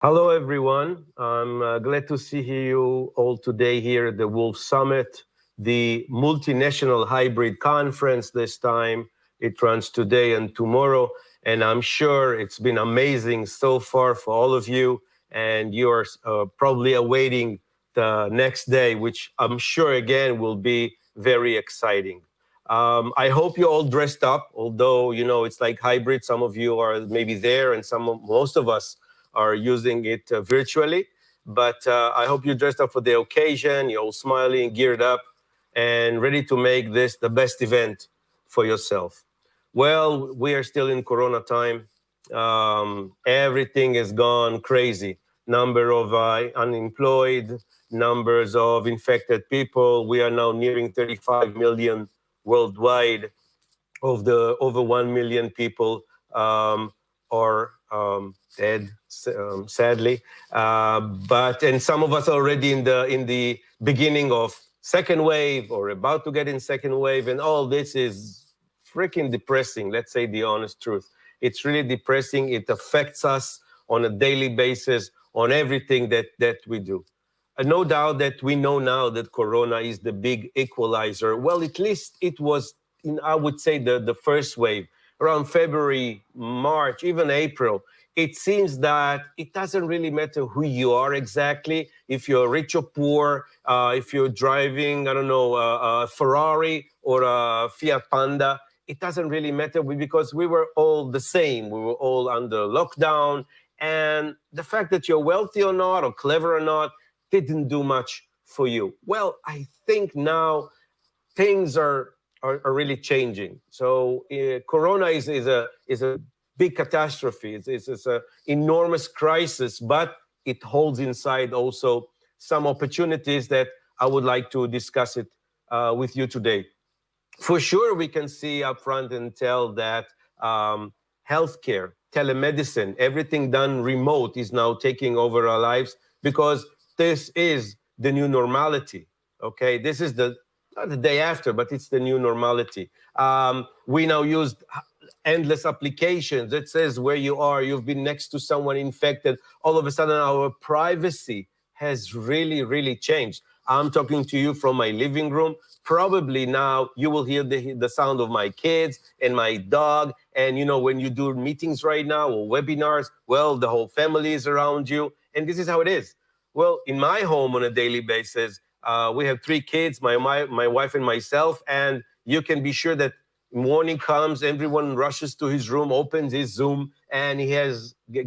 Hello, everyone. I'm glad to see you all today here at the Wolf Summit, the multinational hybrid conference this time. It runs today and tomorrow, and I'm sure it's been amazing so far for all of you, and you're probably awaiting the next day, which I'm sure, again, will be very exciting. I hope you're all dressed up, although, it's like hybrid. Some of you are maybe there, and most of us are using it virtually. But I hope you dressed up for the occasion. You're all smiling, geared up, and ready to make this the best event for yourself. Well, we are still in Corona time. Everything has gone crazy. Number of unemployed, numbers of infected people. We are now nearing 35 million worldwide. Of the over 1 million people are dead, sadly. And some of us already in the beginning of second wave or about to get in second wave, and all this is freaking depressing. Let's say the honest truth. It's really depressing. It affects us on a daily basis on everything that we do. No doubt that we know now that Corona is the big equalizer. Well, at least it was I would say, the first wave, around February, March, even April. It seems that it doesn't really matter who you are exactly, if you're rich or poor, if you're driving, I don't know, a Ferrari or a Fiat Panda. It doesn't really matter because we were all the same. We were all under lockdown. And the fact that you're wealthy or not, or clever or not, didn't do much for you. Well, I think now things are really changing. So Corona is a big catastrophe. It's an enormous crisis, but it holds inside also some opportunities that I would like to discuss it with you today. For sure, we can see up front and tell that healthcare, telemedicine, everything done remote is now taking over our lives because this is the new normality. Okay, this is not the day after, but it's the new normality. We now use endless applications. It says where you are, you've been next to someone infected. All of a sudden, our privacy has really, really changed. I'm talking to you from my living room. Probably now you will hear the sound of my kids and my dog. And, when you do meetings right now or webinars, well, the whole family is around you. And this is how it is. Well, in my home on a daily basis, we have 3 kids, my wife and myself, and you can be sure that morning comes, everyone rushes to his room, opens his Zoom, and he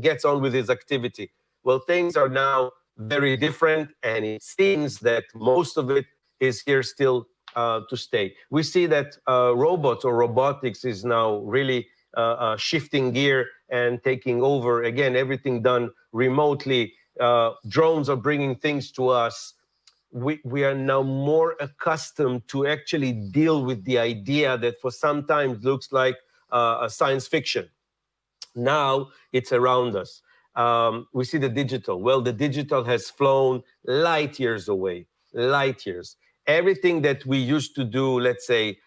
gets on with his activity. Well, things are now very different, and it seems that most of it is here still to stay. We see that robots or robotics is now really shifting gear and taking over. Again, everything done remotely. Drones are bringing things to us. We are now more accustomed to actually deal with the idea that for some time looks like a science fiction. Now it's around us. We see the digital. Well, the digital has flown light years away, light years. Everything that we used to do, let's say,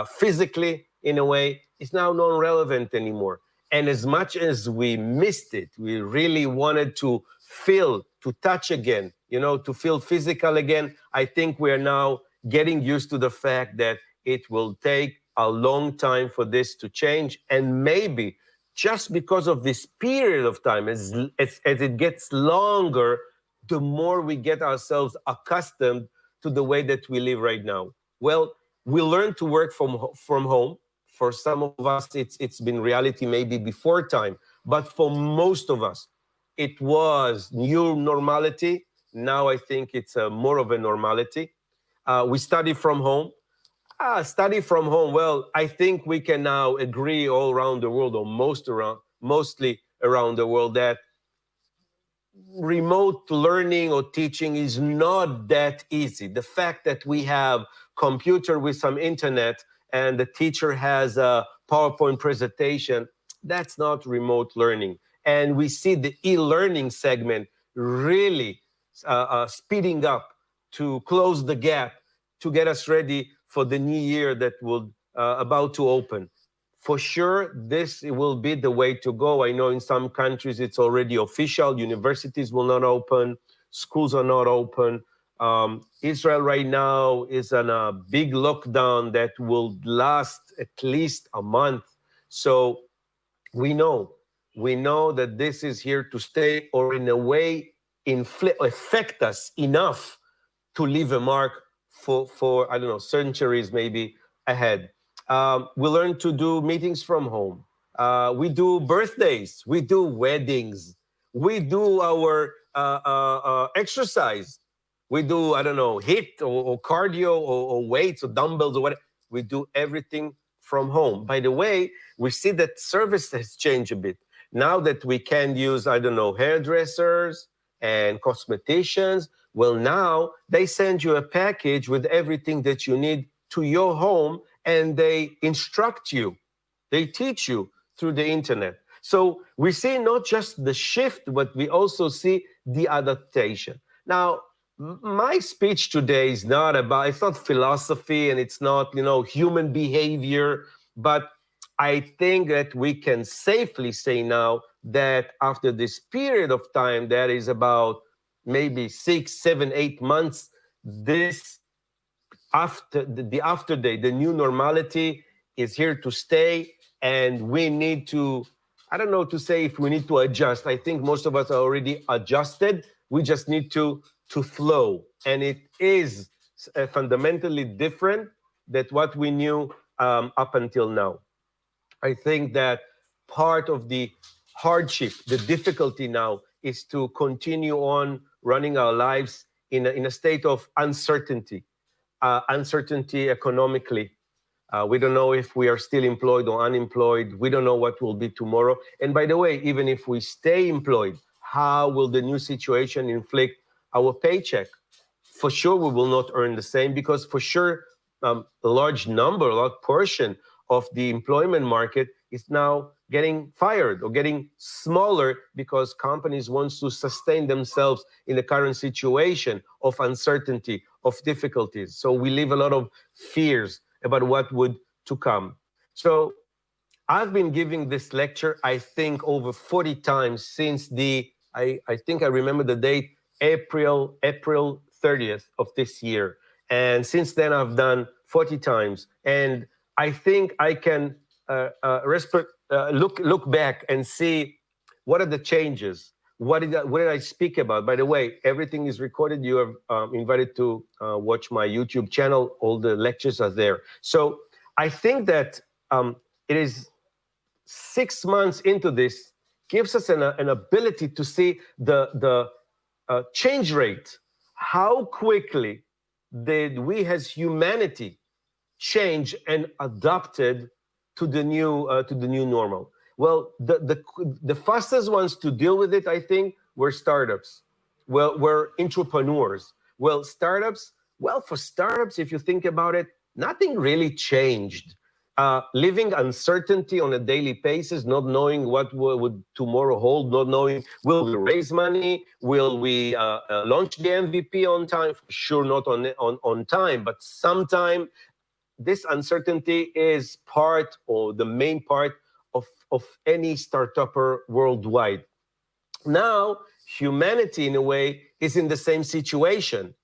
physically in a way, is now non-relevant anymore. And as much as we missed it, we really wanted to feel, to touch again, to feel physical again. I think we are now getting used to the fact that it will take a long time for this to change. And maybe just because of this period of time, as it gets longer, the more we get ourselves accustomed to the way that we live right now. Well, we learn to work from home. For some of us, it's been reality maybe before time. But for most of us, it was new normality. Now I think it's more of a normality. We study from home. Study from home. Well, I think we can now agree all around the world, or mostly around the world, that remote learning or teaching is not that easy. The fact that we have computer with some internet and the teacher has a PowerPoint presentation, that's not remote learning. And we see the e-learning segment really speeding up to close the gap to get us ready for the new year that will about to open. For sure, this will be the way to go. I know in some countries it's already official. Universities will not open. Schools are not open. Israel right now is on a big lockdown that will last at least a month. So we know that this is here to stay, or in a way affect us enough to leave a mark for I don't know, centuries maybe ahead. We learn to do meetings from home. We do birthdays. We do weddings. We do our exercise. We do, I don't know, HIIT or cardio or weights or dumbbells or whatever. We do everything from home. By the way, we see that service has changed a bit. Now that we can use, I don't know, hairdressers and cosmeticians, well, now they send you a package with everything that you need to your home, and they instruct you. They teach you through the internet. So we see not just the shift, but we also see the adaptation. Now, my speech today is not about, it's not philosophy and it's not, human behavior, but I think that we can safely say now that after this period of time, that is about maybe 6, 7, 8 months, this after day, the new normality is here to stay, and we need to, I don't know to say if we need to adjust. I think most of us are already adjusted. We just need to flow, and it is fundamentally different than what we knew up until now. I think that part of the hardship, the difficulty now, is to continue on running our lives in a state of uncertainty, uncertainty economically. We don't know if we are still employed or unemployed. We don't know what will be tomorrow. And by the way, even if we stay employed, how will the new situation inflict our paycheck? For sure, we will not earn the same, because for sure, a large portion of the employment market is now getting fired or getting smaller because companies want to sustain themselves in the current situation of uncertainty, of difficulties. So we live a lot of fears about what would to come. So I've been giving this lecture, I think, over 40 times since I think I remember the date, April 30th of this year. And since then, I've done 40 times. And I think I can look back and see what are the changes. What did I speak about? By the way, everything is recorded. You are invited to watch my YouTube channel. All the lectures are there. So I think that it is 6 months into this gives us an ability to see the change rate. How quickly did we as humanity change and adapted to the new normal? Well, the fastest ones to deal with it, I think, were startups. Well, were entrepreneurs. Well, startups. Well, for startups, if you think about it, nothing really changed. Living uncertainty on a daily basis, not knowing what would tomorrow hold, not knowing, will we raise money? Will we launch the MVP on time? For sure, not on time, but sometime. This uncertainty is part, or the main part, of any startupper worldwide. Now, humanity, in a way, is in the same situation.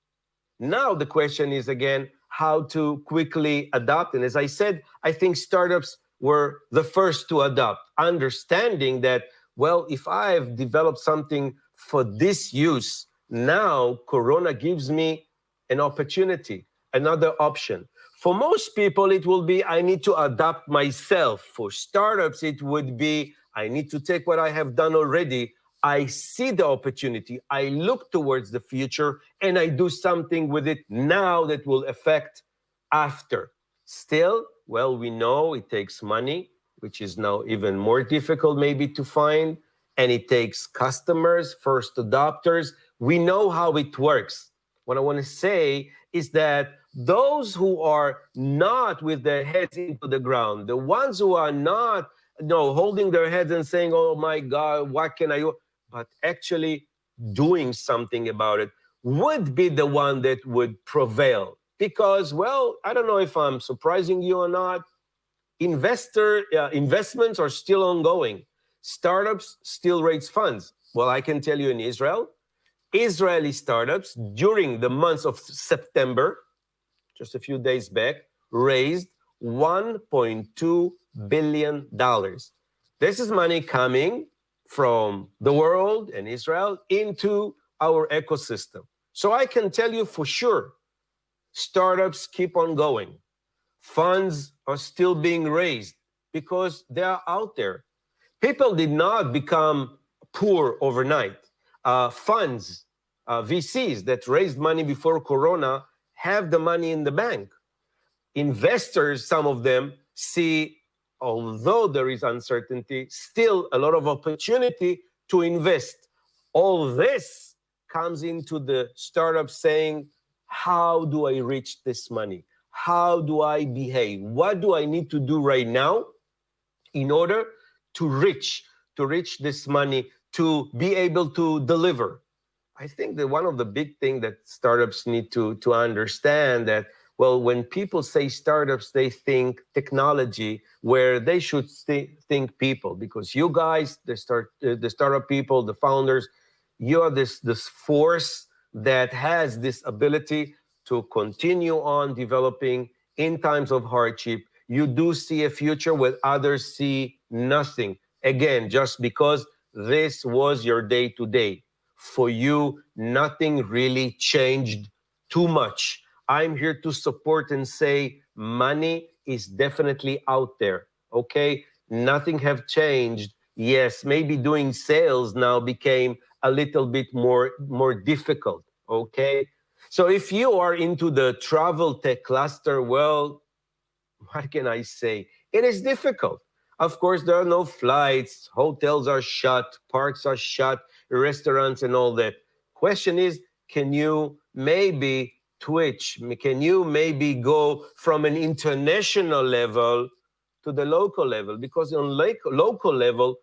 Now, the question is, again, how to quickly adapt. And as I said, I think startups were the first to adapt, understanding that, well, if I've developed something for this use, now Corona gives me an opportunity, another option. For most people, it will be, I need to adapt myself. For startups, it would be, I need to take what I have done already. I see the opportunity. I look towards the future, and I do something with it now that will affect after. Still, well, we know it takes money, which is now even more difficult maybe to find, and it takes customers, first adopters. We know how it works. What I want to say is that those who are not with their heads into the ground, the ones who are not holding their heads and saying, oh my God, what can I do? But actually doing something about it would be the one that would prevail. Because, well, I don't know if I'm surprising you or not, investments are still ongoing. Startups still raise funds. Well, I can tell you in Israel, Israeli startups during the months of September, just a few days back, raised $1.2 billion. This is money coming from the world and Israel into our ecosystem. So I can tell you for sure, startups keep on going. Funds are still being raised because they are out there. People did not become poor overnight. Funds, VCs that raised money before Corona have the money in the bank. Investors, some of them, see, although there is uncertainty, still a lot of opportunity to invest. All this comes into the startup saying, how do I reach this money? How do I behave? What do I need to do right now in order to reach this money, to be able to deliver? I think that one of the big things that startups need to understand that, well, when people say startups, they think technology, where they should think people, because you guys, the startup people, the founders, you are this force that has this ability to continue on developing in times of hardship. You do see a future where others see nothing. Again, just because this was your day-to-day. For you, nothing really changed too much. I'm here to support and say money is definitely out there, okay? Nothing have changed. Yes, maybe doing sales now became a little bit more difficult, okay? So if you are into the travel tech cluster, well, what can I say? It is difficult. Of course, there are no flights, hotels are shut, parks are shut, restaurants and all that. Question is, can you maybe twitch? Can you maybe go from an international level to the local level? Because on local level,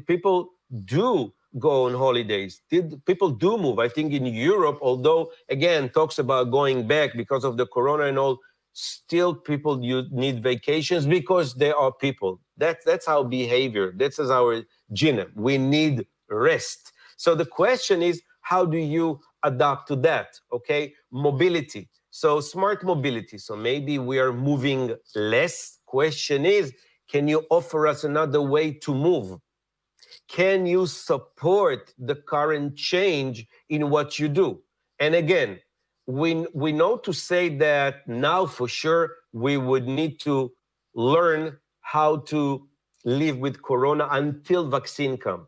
people do go on holidays. People do move. I think in Europe, although, again, talks about going back because of the corona and all, still people need vacations because they are people. That's our behavior. That's our gene. We need rest. So the question is, how do you adapt to that? Okay, mobility. So smart mobility. So maybe we are moving less. Question is, can you offer us another way to move? Can you support the current change in what you do? And again, we know to say that now for sure we would need to learn how to live with corona until vaccine come.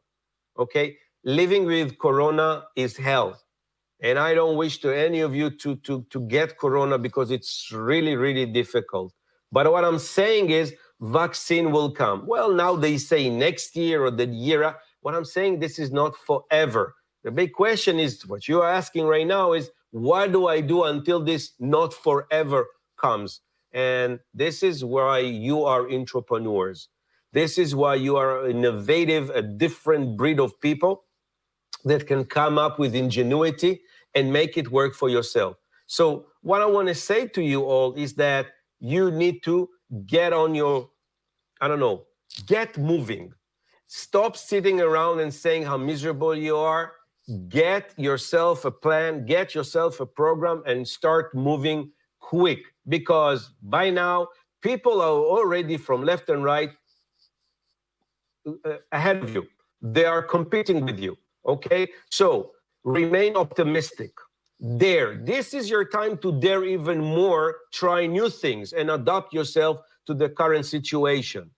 Okay, living with corona is hell, and I don't wish to any of you to get corona because it's really difficult. But what I'm saying is vaccine will come. Well, now they say next year or the year. What I'm saying, this is not forever. The big question is, what you're asking right now is, what do I do until this not forever comes? And this is why you are entrepreneurs. This is why you are innovative, a different breed of people that can come up with ingenuity and make it work for yourself. So what I want to say to you all is that you need to get on your, get moving. Stop sitting around and saying how miserable you are. Get yourself a plan, get yourself a program, and start moving quick, because by now people are already from left and right ahead of you. They are competing with you, okay? So remain optimistic. Dare. This is your time to dare even more, try new things, and adapt yourself to the current situation.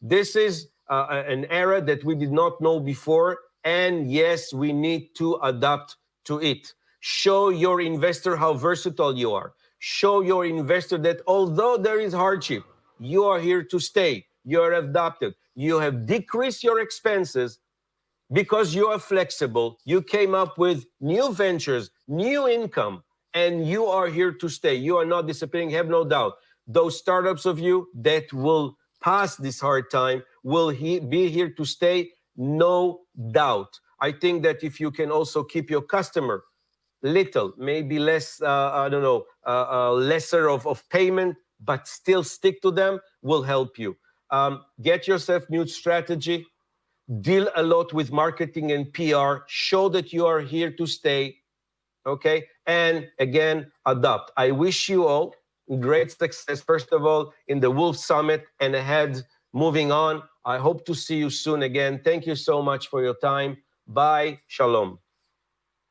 This is an era that we did not know before, and yes, we need to adapt to it. Show your investor how versatile you are. Show your investor that although there is hardship, you are here to stay. You are adapted. You have decreased your expenses because you are flexible. You came up with new ventures, new income, and you are here to stay. You are not disappearing, have no doubt. Those startups of you that will pass this hard time will be here to stay, no doubt. I think that if you can also keep your customer little, maybe less, lesser of payment, but still stick to them will help you. Get yourself new strategy, deal a lot with marketing and PR, show that you are here to stay, okay? And again, adopt. I wish you all great success, first of all, in the Wolf Summit and ahead, moving on. I hope to see you soon again. Thank you so much for your time. Bye. Shalom.